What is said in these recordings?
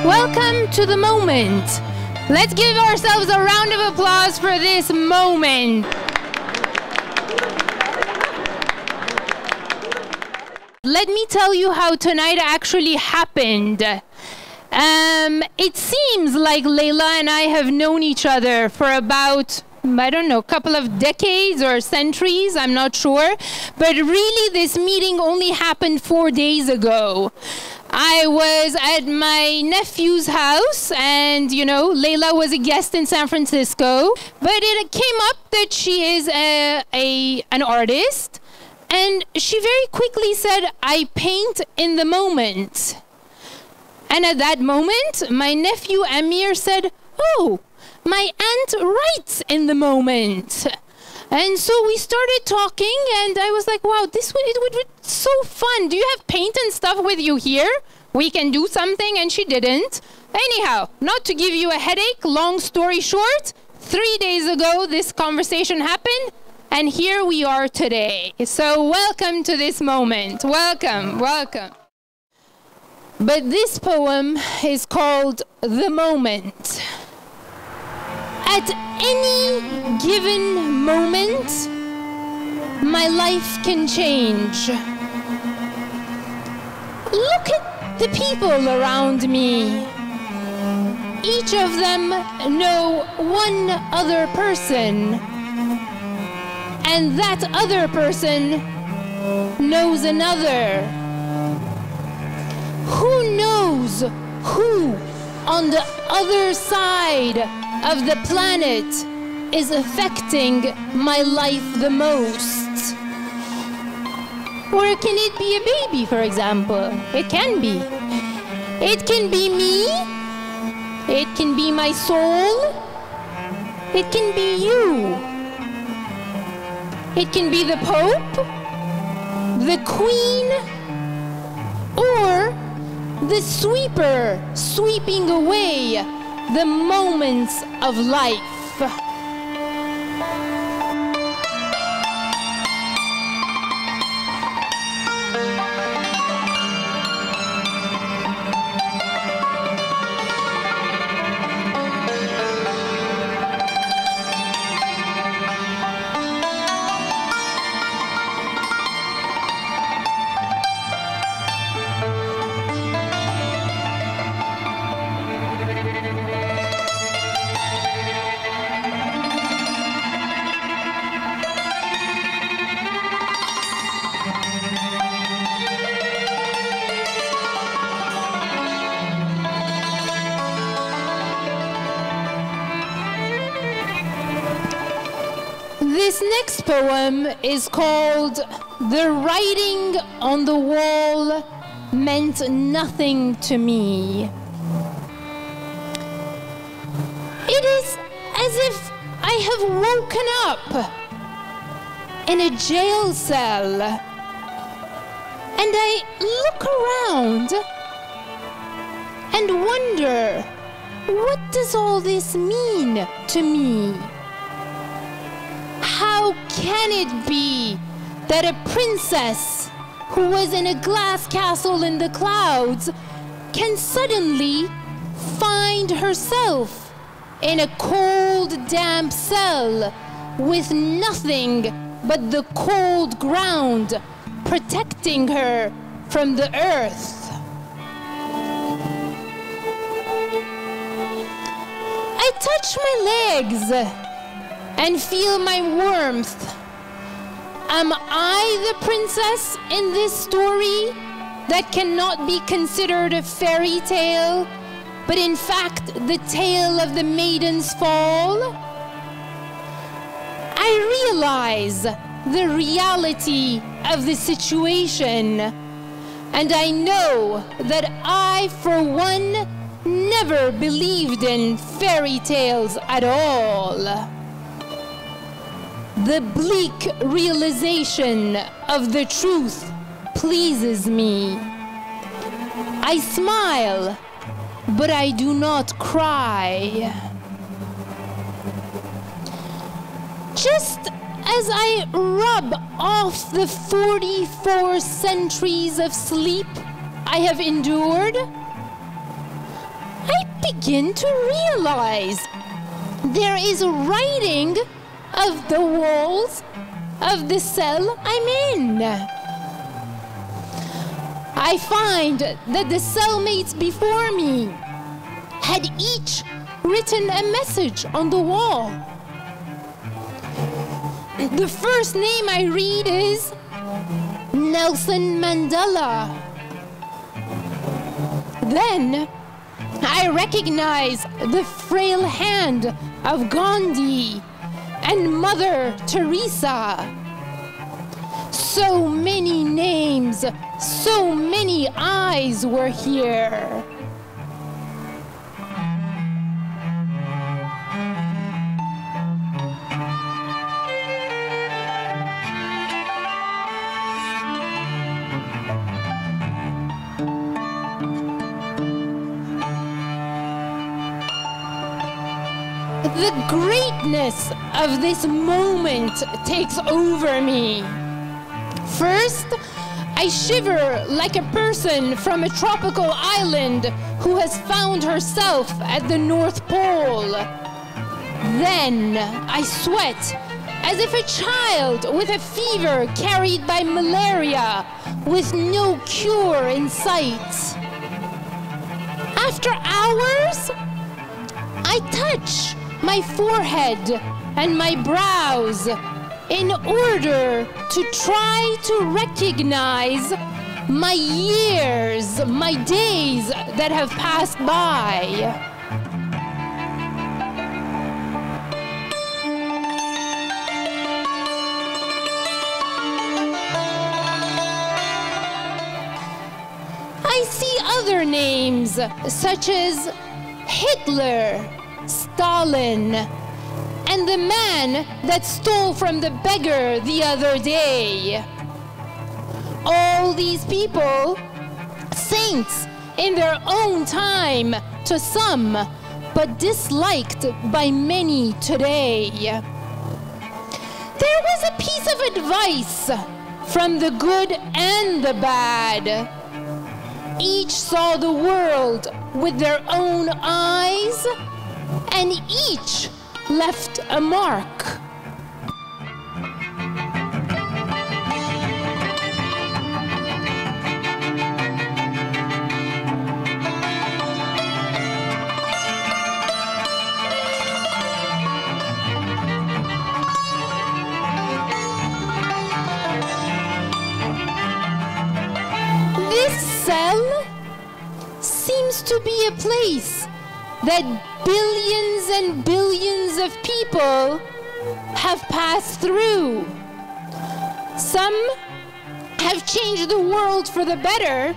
Welcome to the moment. Let's give ourselves a round of applause for this moment. Let me tell you how tonight actually happened. It seems like Layla and I have known each other for about, I don't know, a couple of decades or centuries, I'm not sure. But really, this meeting only happened 4 days ago. I was at my nephew's house, and, you know, Layla was a guest in San Francisco. But it came up that she is an artist, and she very quickly said, "I paint in the moment." And at that moment, my nephew Amir said, "Oh, my aunt writes in the moment." And so we started talking, and I was like, wow, it would be so fun. Do you have paint and stuff with you here? We can do something, and she didn't. Anyhow, not to give you a headache, long story short, 3 days ago this conversation happened, and here we are today. So welcome to this moment. Welcome, welcome. But this poem is called The Moment. At any given moment, my life can change. Look at the people around me. Each of them know one other person, and that other person knows another. Who knows who on the other side of the planet is affecting my life the most? Or can it be a baby, for example? It can be. It can be me. It can be my soul. It can be you. It can be the Pope, the Queen, or the sweeper sweeping away the moments of life. This next poem is called The Writing on the Wall Meant Nothing to Me. It is as if I have woken up in a jail cell, and I look around and wonder, what does all this mean to me? How can it be that a princess who was in a glass castle in the clouds can suddenly find herself in a cold, damp cell with nothing but the cold ground protecting her from the earth? I touch my legs and feel my warmth. Am I the princess in this story that cannot be considered a fairy tale, but in fact the tale of the maiden's fall? I realize the reality of the situation, and I know that I, for one, never believed in fairy tales at all. The bleak realization of the truth pleases me. I smile, but I do not cry. Just as I rub off the 44 centuries of sleep I have endured, begin to realize there is writing of the walls of the cell I'm in. I find that the cellmates before me had each written a message on the wall. The first name I read is Nelson Mandela. Then I recognize the frail hand of Gandhi and Mother Teresa. So many names, so many eyes were here. The greatness of this moment takes over me. First, I shiver like a person from a tropical island who has found herself at the North Pole. Then I sweat as if a child with a fever carried by malaria with no cure in sight. After hours, I touch my forehead and my brows in order to try to recognize my years, my days that have passed by. I see other names such as Hitler, Stalin, and the man that stole from the beggar the other day. All these people, saints in their own time to some, but disliked by many today. There was a piece of advice from the good and the bad. Each saw the world with their own eyes, and each left a mark. This cell seems to be a place that billions and billions of people have passed through. Some have changed the world for the better,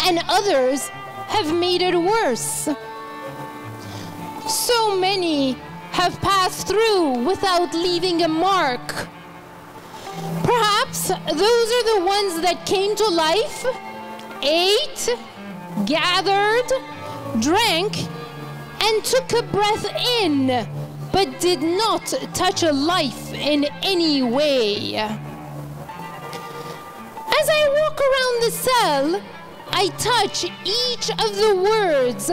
and others have made it worse. So many have passed through without leaving a mark. Perhaps those are the ones that came to life, ate, gathered, drank, and took a breath in, but did not touch a life in any way. As I walk around the cell, I touch each of the words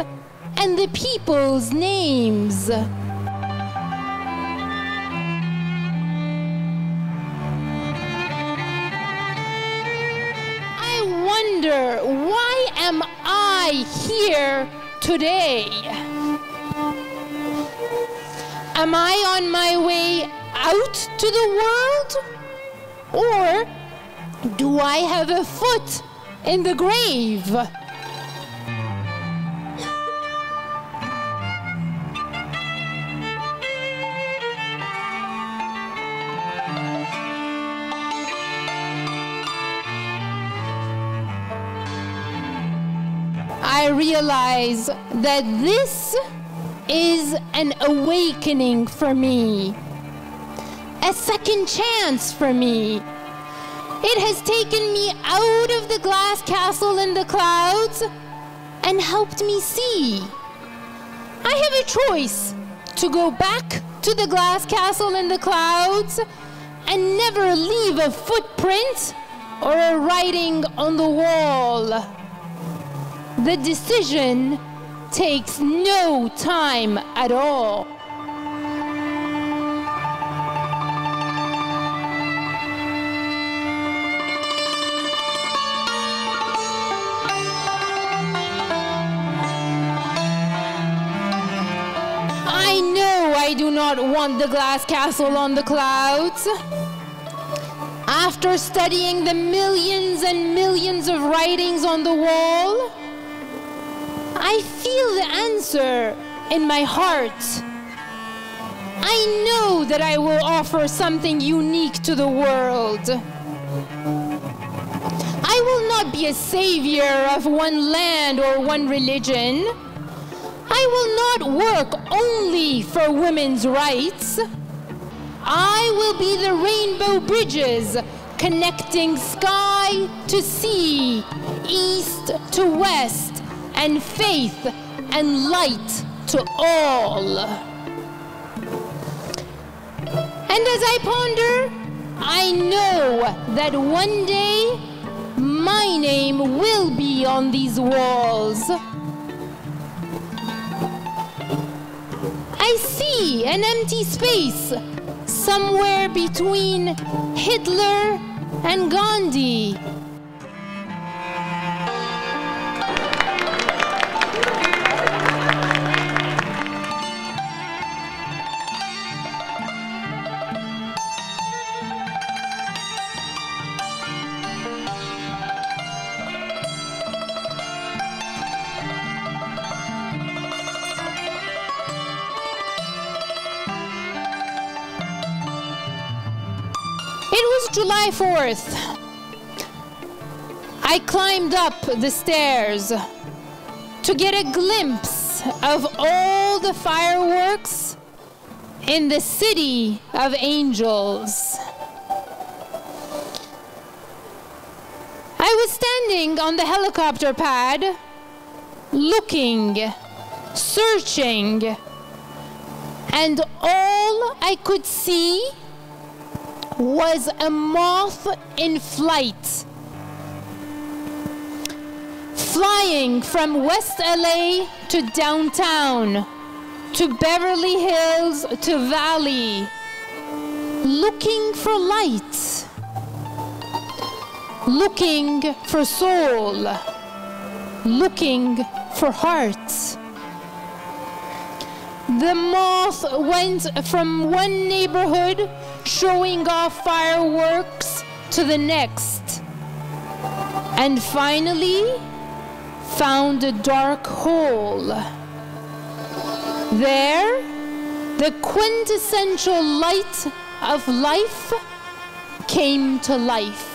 and the people's names. I wonder, why am I here today? Am I on my way out to the world? Or do I have a foot in the grave? I realize that this is an awakening for me, a second chance for me. It has taken me out of the glass castle in the clouds and helped me see. I have a choice to go back to the glass castle in the clouds and never leave a footprint or a writing on the wall. The decision takes no time at all. I know I do not want the glass castle on the clouds. After studying the millions and millions of writings on the wall, I feel the answer in my heart. I know that I will offer something unique to the world. I will not be a savior of one land or one religion. I will not work only for women's rights. I will be the rainbow bridges connecting sky to sea, east to west, and faith and light to all. And as I ponder, I know that one day my name will be on these walls. I see an empty space somewhere between Hitler and Gandhi. It was July 4th. I climbed up the stairs to get a glimpse of all the fireworks in the city of angels. I was standing on the helicopter pad, looking, searching, and all I could see was a moth in flight, flying from West LA to downtown, to Beverly Hills, to Valley, looking for light, looking for soul, looking for heart. The moth went from one neighborhood showing off fireworks to the next, and finally found a dark hole. There, the quintessential light of life came to life.